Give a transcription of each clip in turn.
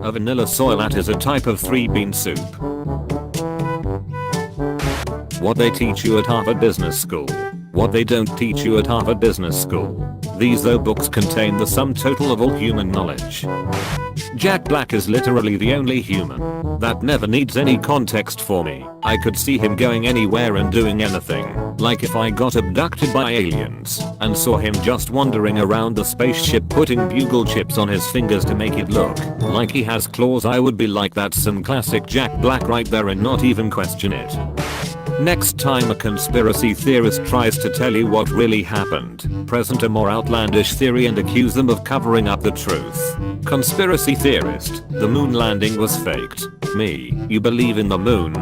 A vanilla soy latte is a type of 3-bean soup. What they teach you at Harvard Business School. What they don't teach you at Harvard Business School. These books contain the sum total of all human knowledge. Jack Black is literally the only human that never needs any context for me. I could see him going anywhere and doing anything. Like if I got abducted by aliens and saw him just wandering around the spaceship putting bugle chips on his fingers to make it look like he has claws, I would be like, that's some classic Jack Black right there, and not even question it. Next time a conspiracy theorist tries to tell you what really happened, present a more outlandish theory and accuse them of covering up the truth. Conspiracy theorist, the moon landing was faked. Me, you believe in the moon?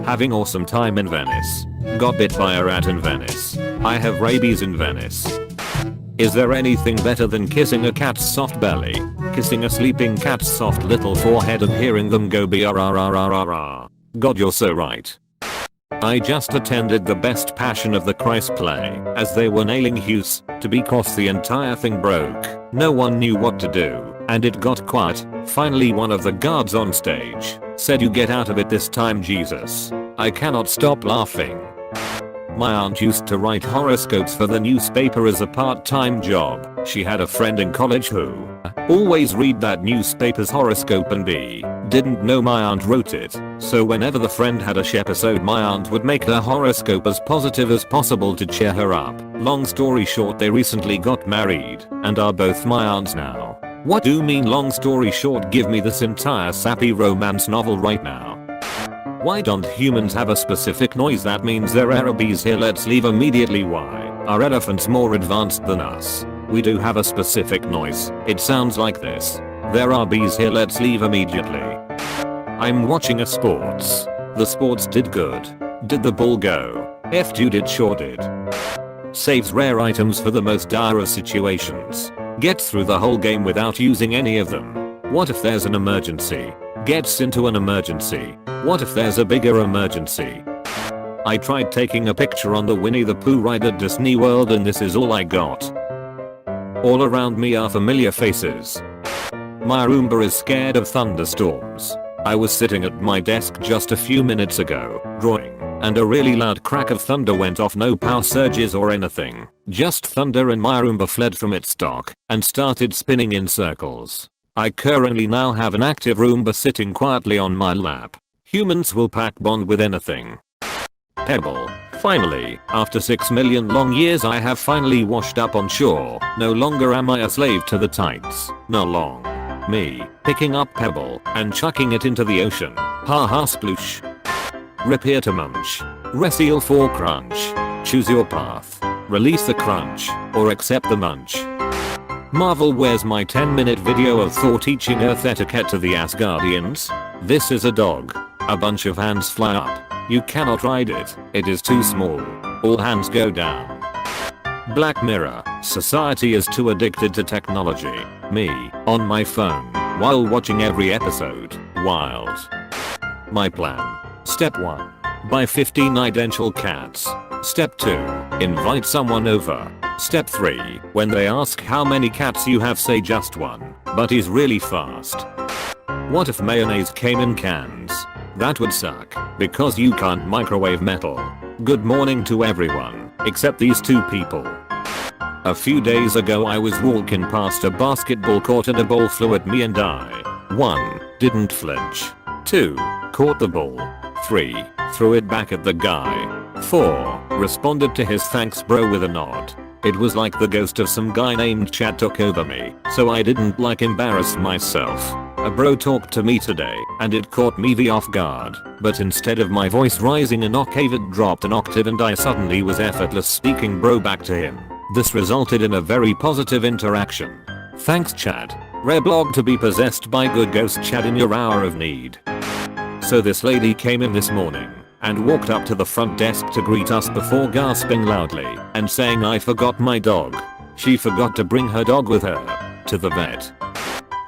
Having awesome time in Venice. Got bit by a rat in Venice. I have rabies in Venice. Is there anything better than kissing a cat's soft belly? Kissing a sleeping cat's soft little forehead and hearing them go B-R-R-R-R-R-R. God, you're so right. I just attended the Best Passion of the Christ play as they were nailing Hughes to because the entire thing broke. No one knew what to do and it got quiet. Finally one of the guards on stage said, "You get out of it this time, Jesus." I cannot stop laughing. My aunt used to write horoscopes for the newspaper as a part-time job. She had a friend in college who always read that newspaper's horoscope and didn't know my aunt wrote it. So whenever the friend had a episode, my aunt would make her horoscope as positive as possible to cheer her up. Long story short, they recently got married and are both my aunts now. What do you mean long story short? Give me this entire sappy romance novel right now. Why don't humans have a specific noise that means there are bees here? Let's leave immediately. Why are elephants more advanced than us? We do have a specific noise. It sounds like this. There are bees here. Let's leave immediately. I'm watching a sports. The sports did good. Did the ball go? F2 it sure did. Saves rare items for the most dire of situations. Gets through the whole game without using any of them. What if there's an emergency? Gets into an emergency. What if there's a bigger emergency? I tried taking a picture on the Winnie the Pooh ride at Disney World and this is all I got. All around me are familiar faces. My Roomba is scared of thunderstorms. I was sitting at my desk just a few minutes ago, drawing, and a really loud crack of thunder went off. No power surges or anything, just thunder, and my Roomba fled from its dock and started spinning in circles. I currently now have an active Roomba sitting quietly on my lap. Humans will pack bond with anything. Pebble. Finally, after 6 million long years, I have finally washed up on shore. No longer am I a slave to the tides. No long. Me, picking up Pebble and chucking it into the ocean. Ha ha sploosh. Rip here to munch. Reseal for crunch. Choose your path. Release the crunch or accept the munch. Marvel, where's my 10-minute video of Thor teaching Earth etiquette to the Asgardians? This is a dog. A bunch of hands fly up. You cannot ride it. It is too small. All hands go down. Black Mirror. Society is too addicted to technology. Me, on my phone, while watching every episode. Wild. My plan. Step 1. Buy 15 identical cats. Step 2. Invite someone over. Step 3. When they ask how many cats you have, say just one, but he's really fast. What if mayonnaise came in cans? That would suck, because you can't microwave metal. Good morning to everyone, except these two people. A few days ago I was walking past a basketball court and a ball flew at me and I 1. Didn't flinch. 2. Caught the ball. 3. Threw it back at the guy. 4. Responded to his "thanks bro" with a nod. It was like the ghost of some guy named Chad took over me, so I didn't embarrass myself. A bro talked to me today, and it caught me off guard, but instead of my voice rising an octave, it dropped an octave and I suddenly was effortless speaking bro back to him. This resulted in a very positive interaction. Thanks Chad. Rare blog to be possessed by good ghost Chad in your hour of need. So this lady came in this morning and walked up to the front desk to greet us before gasping loudly and saying, "I forgot my dog." She forgot to bring her dog with her to the vet.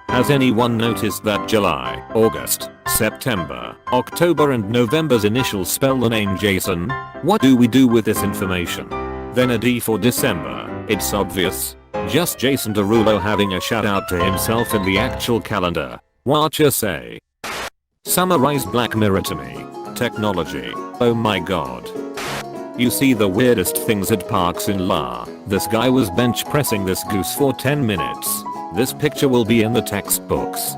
Has anyone noticed that July, August, September, October and November's initials spell the name Jason? What do we do with this information? Then a D for December. It's obvious. Just Jason Derulo having a shout out to himself in the actual calendar. What you say? Summarize Black Mirror to me. Technology. Oh my god. You see the weirdest things at parks in La. This guy was bench pressing this goose for 10 minutes. This picture will be in the textbooks.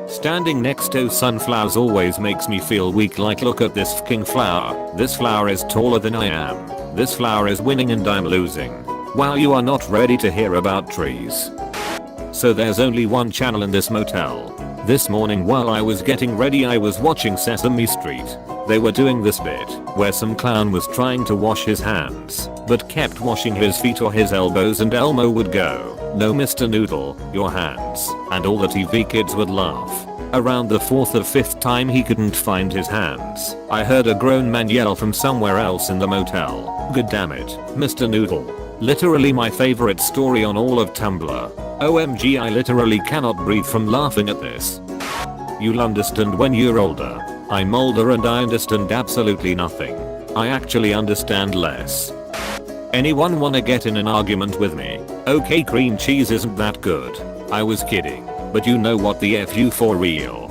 Standing next to sunflowers always makes me feel weak, like look at this fucking flower. This flower is taller than I am. This flower is winning and I'm losing. Wow, you are not ready to hear about trees. So there's only one channel in this motel. This morning while I was getting ready I was watching Sesame Street. They were doing this bit where some clown was trying to wash his hands but kept washing his feet or his elbows and Elmo would go, "No Mr. Noodle, your hands," and all the TV kids would laugh. Around the 4th or 5th time he couldn't find his hands. I heard a grown man yell from somewhere else in the motel, "God damn it, Mr. Noodle." Literally my favorite story on all of Tumblr. OMG, I literally cannot breathe from laughing at this. You'll understand when you're older. I'm older and I understand absolutely nothing. I actually understand less. Anyone wanna get in an argument with me? Okay, cream cheese isn't that good. I was kidding. But you know what the FU for real.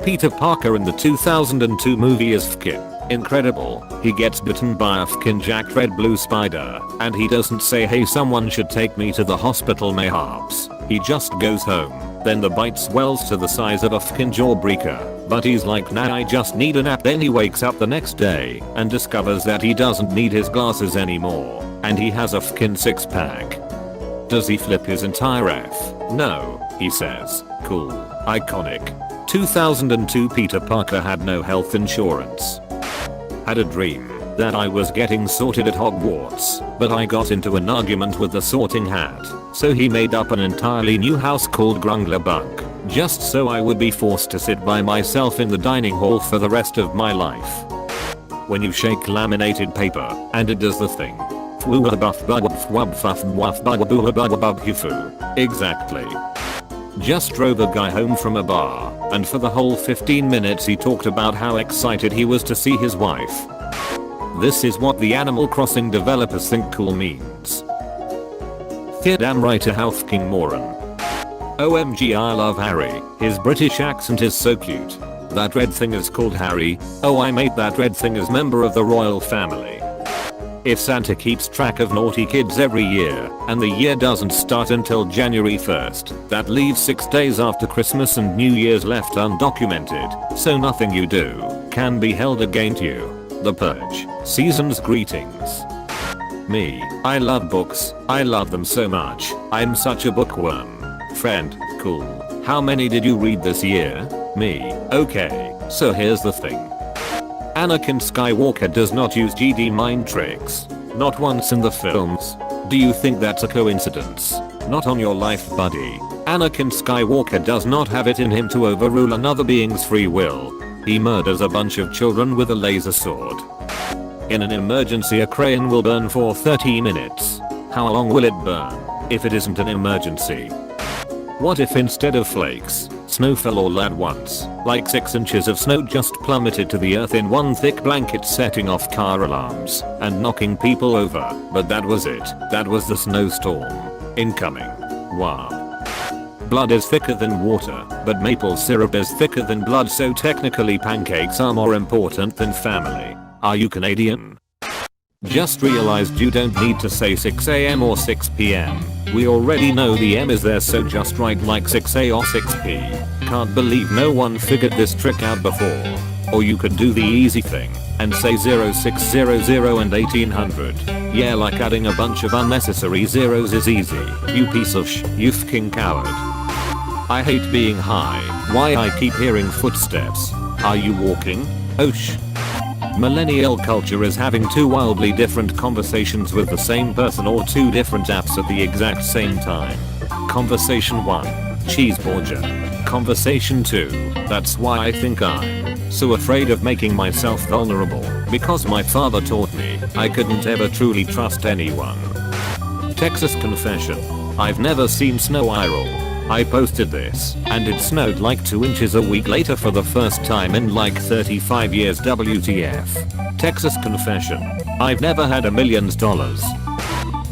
Peter Parker in the 2002 movie is fkin incredible. He gets bitten by a fkin jacked red blue spider and he doesn't say, "Hey, someone should take me to the hospital mayhaps." He just goes home. Then the bite swells to the size of a fkin jawbreaker. But he's like, "Nah, I just need a nap." Then he wakes up the next day and discovers that he doesn't need his glasses anymore. And he has a fkin 6-pack. Does he flip his entire F? No, he says, "Cool, iconic." 2002 Peter Parker had no health insurance. Had a dream that I was getting sorted at Hogwarts, but I got into an argument with the sorting hat, so he made up an entirely new house called Grunglerbunk, just so I would be forced to sit by myself in the dining hall for the rest of my life. When you shake laminated paper, and it does the thing. Exactly. Just drove a guy home from a bar, and for the whole 15 minutes he talked about how excited he was to see his wife. This is what the Animal Crossing developers think cool means. Yeah, damn right, a how fucking moron. OMG, I love Harry. His British accent is so cute. That red thing is called Harry. Oh, I made that red thing as member of the royal family. If Santa keeps track of naughty kids every year, and the year doesn't start until January 1st, that leaves 6 days after Christmas and New Year's left undocumented, so nothing you do can be held against you. The Purge. Season's greetings. Me. I love books. I love them so much. I'm such a bookworm. Friend. Cool. How many did you read this year? Me. Okay, so here's the thing. Anakin Skywalker does not use GD mind tricks. Not once in the films. Do you think that's a coincidence? Not on your life, buddy. Anakin Skywalker does not have it in him to overrule another being's free will. He murders a bunch of children with a laser sword. In an emergency, a crayon will burn for 30 minutes. How long will it burn if it isn't an emergency? What if instead of flakes, snow fell all at once, like 6 inches of snow just plummeted to the earth in one thick blanket, setting off car alarms and knocking people over? But that was it. That was the snowstorm. Incoming. Wow. Blood is thicker than water, but maple syrup is thicker than blood, so technically pancakes are more important than family. Are you Canadian? Just realized you don't need to say 6 AM or 6 PM. We already know the M is there, so just write like 6A or 6P. Can't believe no one figured this trick out before. Or you could do the easy thing and say 0600 and 1800. Yeah, like adding a bunch of unnecessary zeros is easy. You piece of you fucking coward. I hate being high. Why I keep hearing footsteps. Are you walking? Oh sh. Millennial culture is having 2 wildly different conversations with the same person or 2 different apps at the exact same time. Conversation 1. Cheeseburger. Conversation 2. That's why I think I'm so afraid of making myself vulnerable, because my father taught me I couldn't ever truly trust anyone. Texas confession. I've never seen snow roll. I posted this, and it snowed like 2 inches a week later for the first time in like 35 years. WTF. Texas confession. I've never had $1 million.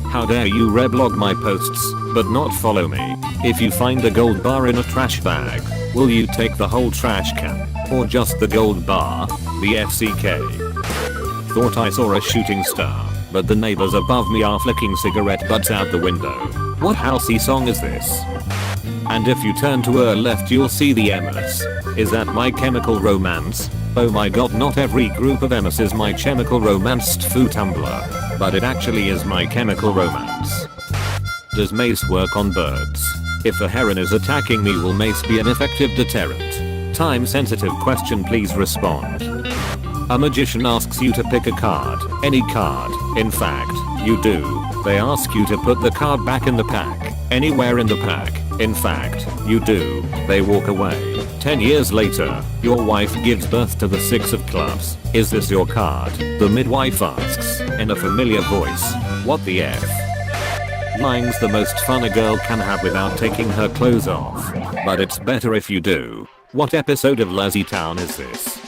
How dare you reblog my posts, but not follow me? If you find a gold bar in a trash bag, will you take the whole trash can? Or just the gold bar? The FCK. Thought I saw a shooting star, but the neighbors above me are flicking cigarette butts out the window. What housey song is this? And if you turn to her left you'll see the MS. Is that My Chemical Romance? Oh my god, not every group of MS is My Chemical Romanced foo Tumblr, but it actually is My Chemical Romance. Does mace work on birds? If a heron is attacking me, will mace be an effective deterrent? Time sensitive question, please respond. A magician asks you to pick a card, any card. In fact, you do. They ask you to put the card back in the pack, anywhere in the pack. In fact, you do. They walk away. 10 years later, your wife gives birth to the 6 of clubs. Is this your card? The midwife asks, in a familiar voice. What the F? Lying's the most fun a girl can have without taking her clothes off. But it's better if you do. What episode of Lazy Town is this?